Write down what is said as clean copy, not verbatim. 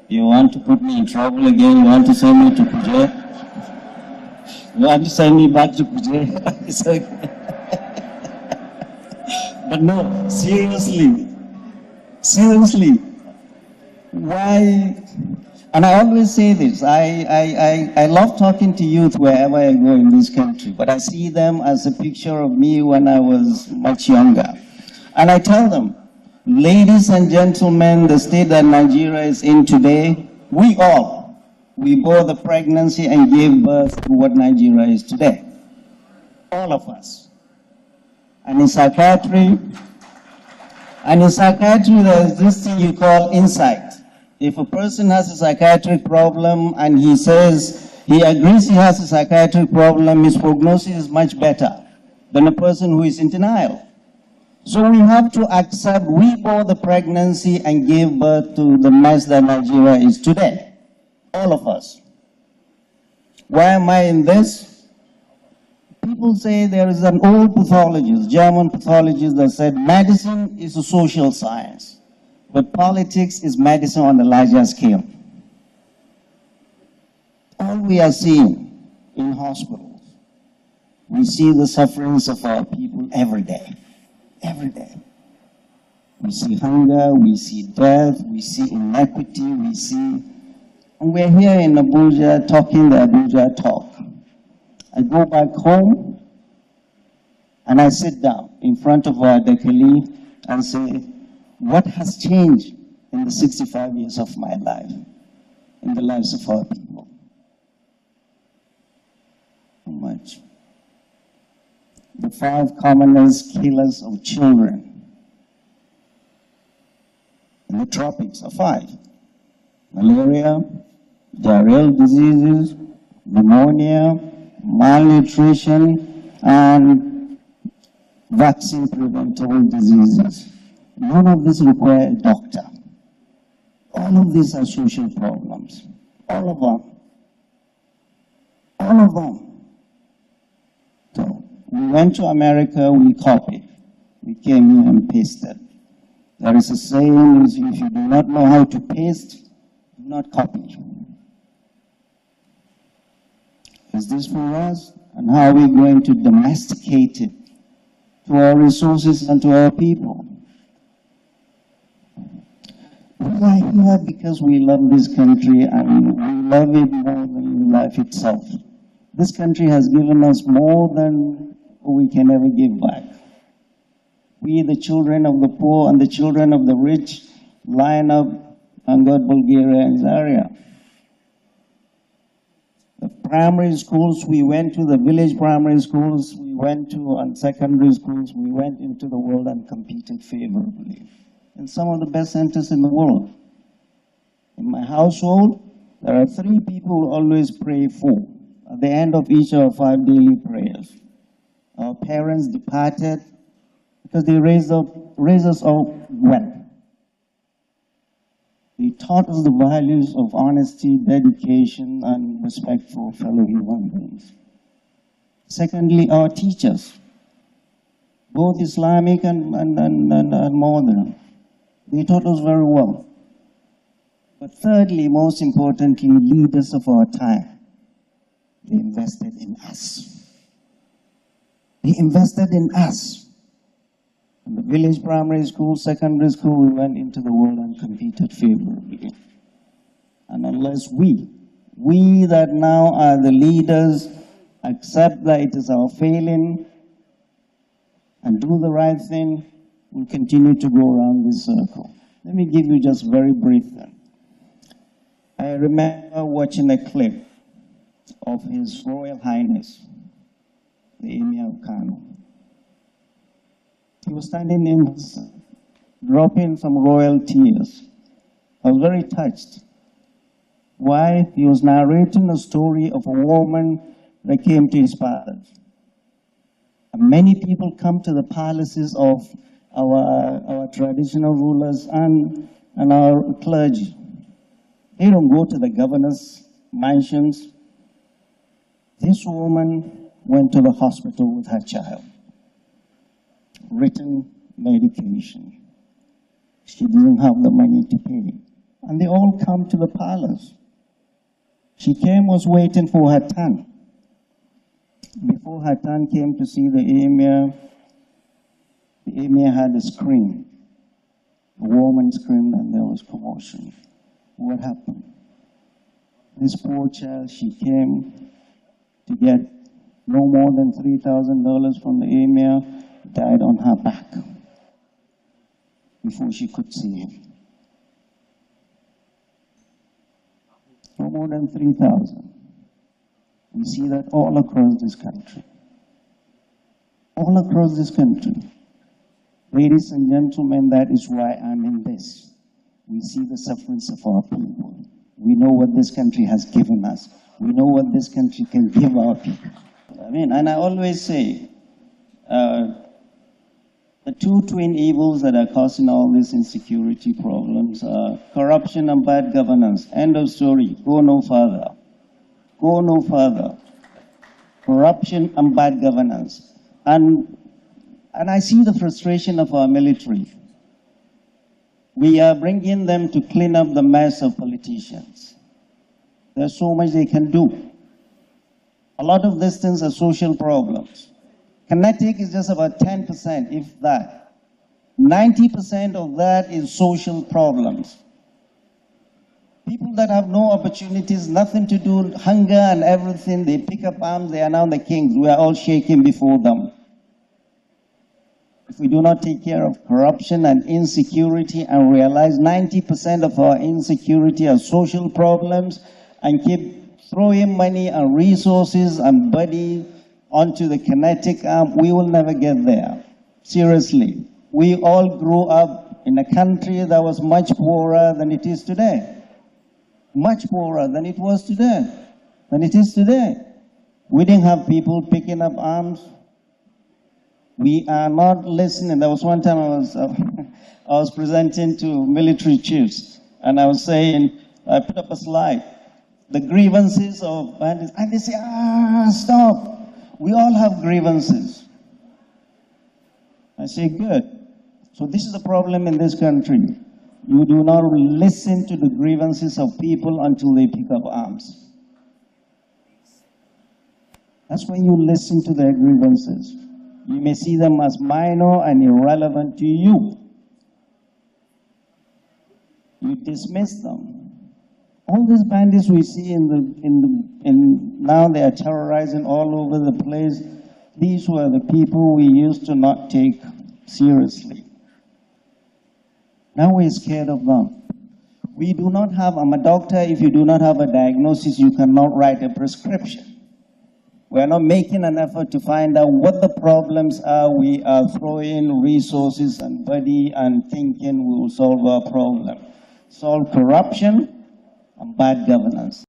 You want to put me in trouble again? You want to send me to Kuje? You want to send me back to Kuje? It's okay. But no, seriously, why? And I always say this, I love talking to youth wherever I go in this country, but I see them as a picture of me when I was much younger. And I tell them, ladies and gentlemen, the state that Nigeria is in today, we bore the pregnancy and gave birth to what Nigeria is today. All of us. And in psychiatry, there's this thing you call insight. If a person has a psychiatric problem and he says, he agrees he has a psychiatric problem, his prognosis is much better than a person who is in denial. So we have to accept we bore the pregnancy and gave birth to the mess that Nigeria is today. All of us. Why am I in this? People say there is an old pathologist, German pathologist, that said medicine is a social science, but politics is medicine on a larger scale. All we are seeing in hospitals, we see the sufferings of our people every day. Every day. We see hunger, we see death, we see inequity, and we're here in Abuja talking the Abuja talk. I go back home and I sit down in front of our Dekali and say, what has changed in the 65 years of my life, in the lives of our people? How much? The 5 commonest killers of children in the tropics are 5. Malaria, diarrheal diseases, pneumonia, malnutrition, and vaccine-preventable diseases. None of this require a doctor. All of these are social problems. All of them. All of them. So, we went to America, we copied. We came here and pasted. There is a saying, if you do not know how to paste, do not copy. Is this for us? And how are we going to domesticate it to our resources and to our people? We are here because we love this country and we love it more than life itself. This country has given us more than we can ever give back. We, the children of the poor and the children of the rich, line up and got Bulgaria and Zaria. The primary schools we went to, the village primary schools we went to, and secondary schools, we went into the world and competed favorably in some of the best centers in the world. In my household, there are 3 people who always pray for at the end of each of our 5 daily prayers. Our parents departed because they raised us up well. They taught us the values of honesty, dedication, and respect for fellow human beings. Secondly, our teachers, both Islamic and modern. They taught us very well. But thirdly, most importantly, leaders of our time. They invested in us. They invested in us. In the village primary school, secondary school, we went into the world and competed favorably. And unless we that now are the leaders, accept that it is our failing and do the right thing, we'll continue to go around this circle. Let me give you just very brief then. I remember watching a clip of His Royal Highness, the Emir of Kano. He was standing in, dropping some royal tears. I was very touched. Why? He was narrating a story of a woman that came to his palace. And many people come to the palaces of our traditional rulers and our clergy. They don't go to the governor's mansions. This woman went to the hospital with her child. Written medication. She didn't have the money to pay. And they all come to the palace. She was waiting for her turn. Before her turn came to see the emir had a scream. A woman screamed and there was commotion. What happened? This poor child, she came to get no more than $3,000 from the emir, died on her back before she could see him. No more than 3,000. We see that all across this country. All across this country. Ladies and gentlemen, that is why I'm in this. We see the sufferings of our people. We know what this country has given us. We know what this country can give our people. And I always say, the two twin evils that are causing all these insecurity problems are corruption and bad governance. End of story. Go no further. Go no further. Corruption and bad governance. And I see the frustration of our military. We are bringing them to clean up the mess of politicians. There's so much they can do. A lot of these things are social problems. Kinetic is just about 10%, if that. 90% of that is social problems. People that have no opportunities, nothing to do, hunger and everything, they pick up arms, they are now the kings. We are all shaking before them. If we do not take care of corruption and insecurity and realize 90% of our insecurity are social problems and keep throwing money and resources and body onto the kinetic arm, we will never get there. Seriously. We all grew up in a country that was much poorer than it is today. Much poorer than it was today, than it is today. We didn't have people picking up arms. We are not listening. There was one time I was presenting to military chiefs, and I was saying, I put up a slide, the grievances of bandits, and they say, stop. We all have grievances. I say, good. So this is the problem in this country. You do not listen to the grievances of people until they pick up arms. That's when you listen to their grievances. You may see them as minor and irrelevant to you. You dismiss them. All these bandits we see now they are terrorizing all over the place. These were the people we used to not take seriously. Now we're scared of them. We do not have, I'm a doctor, if you do not have a diagnosis, you cannot write a prescription. We are not making an effort to find out what the problems are. We are throwing resources and body and thinking we will solve our problem. Solve corruption and bad governance.